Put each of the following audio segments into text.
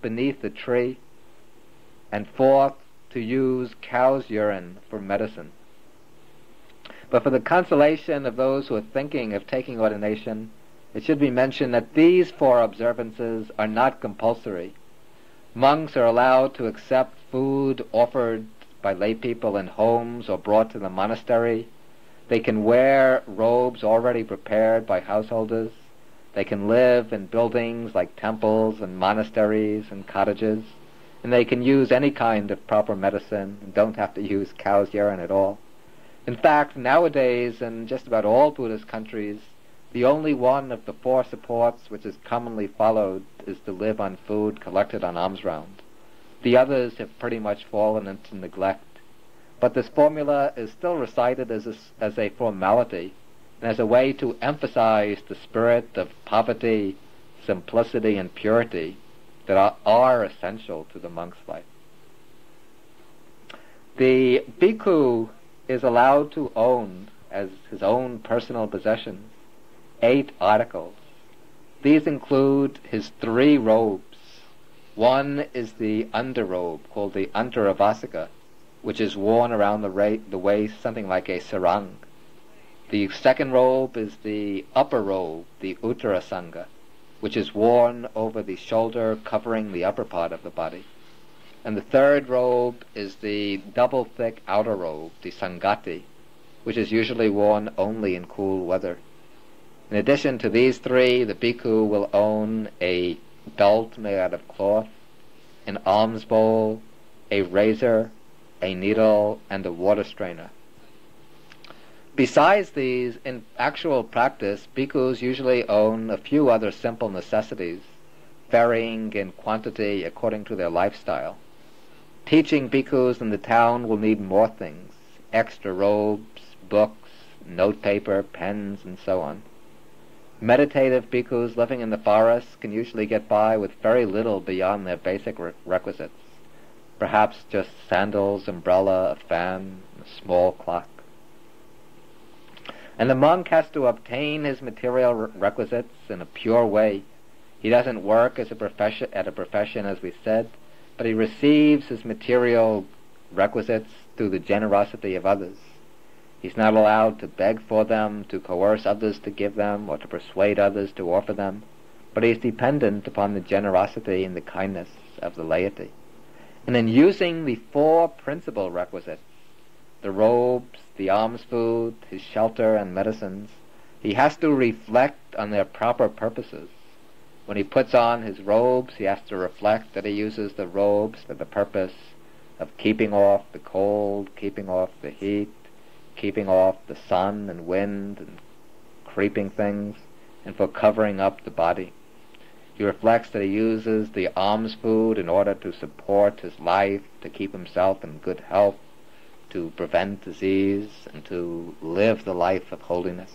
beneath the tree, and fourth, to use cow's urine for medicine. But for the consolation of those who are thinking of taking ordination, it should be mentioned that these 4 observances are not compulsory. Monks are allowed to accept food offered by lay people in homes or brought to the monastery. They can wear robes already prepared by householders. They can live in buildings like temples and monasteries and cottages. And they can use any kind of proper medicine and don't have to use cow's urine at all. In fact, nowadays in just about all Buddhist countries, the only one of the 4 supports which is commonly followed is to live on food collected on alms round. The others have pretty much fallen into neglect. But this formula is still recited as a formality and as a way to emphasize the spirit of poverty, simplicity, and purity that are essential to the monk's life. The bhikkhu is allowed to own, as his own personal possessions, 8 articles. These include his 3 robes. One is the underrobe, called the Antaravasika, which is worn around the waist, something like a sarang. The second robe is the upper robe, the Uttara Sangha, which is worn over the shoulder, covering the upper part of the body. And the third robe is the double-thick outer robe, the Sangati, which is usually worn only in cool weather. In addition to these 3, the bhikkhu will own a belt made out of cloth, an alms bowl, a razor, a needle, and a water strainer. Besides these, in actual practice, bhikkhus usually own a few other simple necessities, varying in quantity according to their lifestyle. Teaching bhikkhus in the town will need more things: extra robes, books, notepaper, pens, and so on. Meditative bhikkhus living in the forest can usually get by with very little beyond their basic requisites. Perhaps just sandals, umbrella, a fan, a small clock. And the monk has to obtain his material requisites in a pure way. He doesn't work at a profession, as we said, but he receives his material requisites through the generosity of others. He's not allowed to beg for them, to coerce others to give them, or to persuade others to offer them, but he is dependent upon the generosity and the kindness of the laity. And in using the 4 principal requisites, the robes, the alms food, his shelter, and medicines, he has to reflect on their proper purposes. When he puts on his robes, he has to reflect that he uses the robes for the purpose of keeping off the cold, keeping off the heat, keeping off the sun and wind and creeping things, and for covering up the body. He reflects that he uses the alms food in order to support his life, to keep himself in good health, to prevent disease, and to live the life of holiness.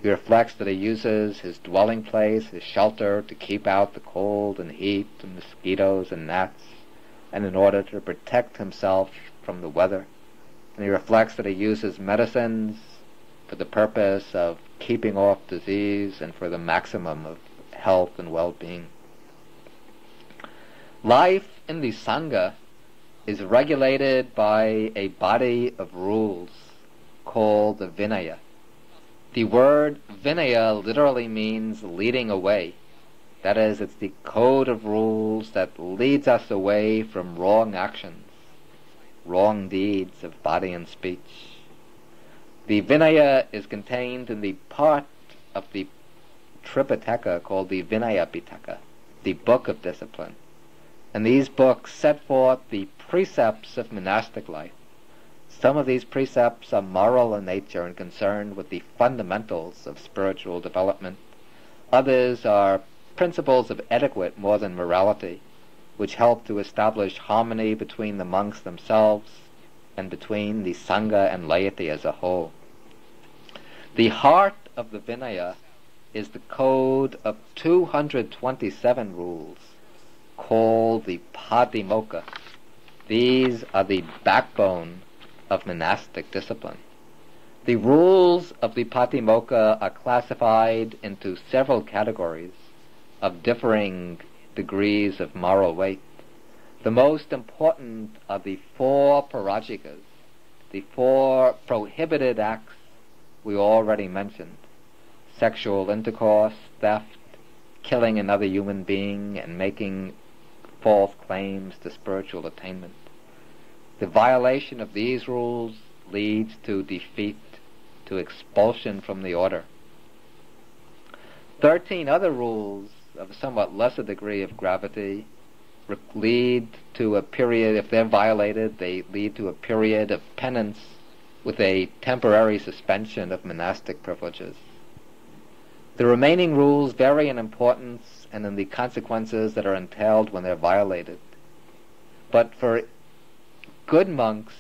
He reflects that he uses his dwelling place, his shelter, to keep out the cold and heat and mosquitoes and gnats, and in order to protect himself from the weather. And he reflects that he uses medicines for the purpose of keeping off disease and for the maximum of health and well-being. Life in the Sangha is regulated by a body of rules called the Vinaya. The word Vinaya literally means leading away. That is, it's the code of rules that leads us away from wrong actions, wrong deeds of body and speech. The Vinaya is contained in the part of the Tripitaka called the Vinaya Pitaka, the Book of Discipline. And these books set forth the precepts of monastic life. Some of these precepts are moral in nature and concerned with the fundamentals of spiritual development. Others are principles of etiquette more than morality, which help to establish harmony between the monks themselves and between the Sangha and laity as a whole. The heart of the Vinaya is the code of 227 rules called the Patimokkha. These are the backbone of monastic discipline. The rules of the Patimokkha are classified into several categories of differing degrees of moral weight. The most important of the 4 parajikas, the 4 prohibited acts we already mentioned: sexual intercourse, theft, killing another human being, and making false claims to spiritual attainment. The violation of these rules leads to defeat, to expulsion from the order. 13 other rules of a somewhat lesser degree of gravity lead to a period, if they're violated, they lead to a period of penance with a temporary suspension of monastic privileges. The remaining rules vary in importance and in the consequences that are entailed when they're violated. But for good monks,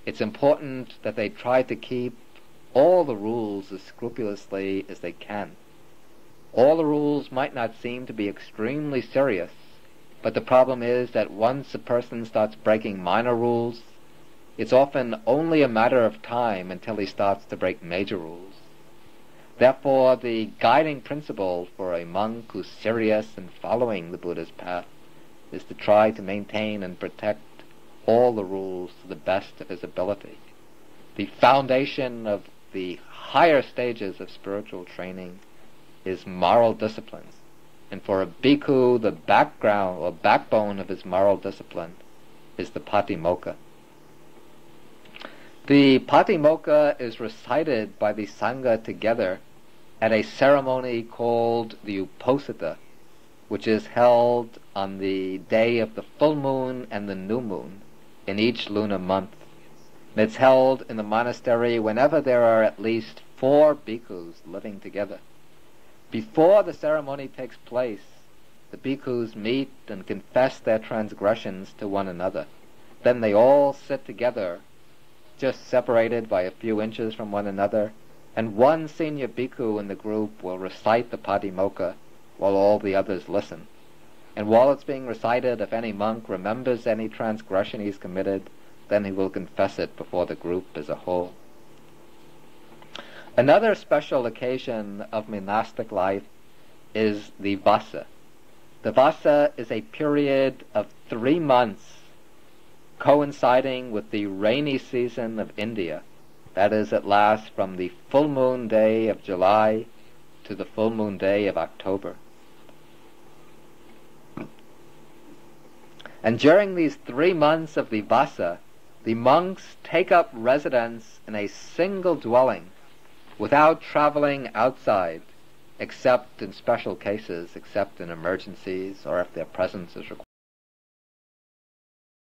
it's important that they try to keep all the rules as scrupulously as they can. All the rules might not seem to be extremely serious, but the problem is that once a person starts breaking minor rules, it's often only a matter of time until he starts to break major rules. Therefore, the guiding principle for a monk who's serious in following the Buddha's path is to try to maintain and protect all the rules to the best of his ability. The foundation of the higher stages of spiritual training is moral discipline. And for a bhikkhu, the background or backbone of his moral discipline is the patimokkha. The patimokkha is recited by the Sangha together at a ceremony called the Uposatha, which is held on the day of the full moon and the new moon in each lunar month. And it's held in the monastery whenever there are at least 4 bhikkhus living together. Before the ceremony takes place, the bhikkhus meet and confess their transgressions to one another. Then they all sit together, just separated by a few inches from one another, and one senior bhikkhu in the group will recite the patimokkha while all the others listen. And while it's being recited, if any monk remembers any transgression he's committed, then he will confess it before the group as a whole. Another special occasion of monastic life is the vasa. The vasa is a period of 3 months coinciding with the rainy season of India. That is, it lasts from the full moon day of July to the full moon day of October. And during these 3 months of the vasa, the monks take up residence in a single dwelling without traveling outside, except in special cases, except in emergencies or if their presence is required.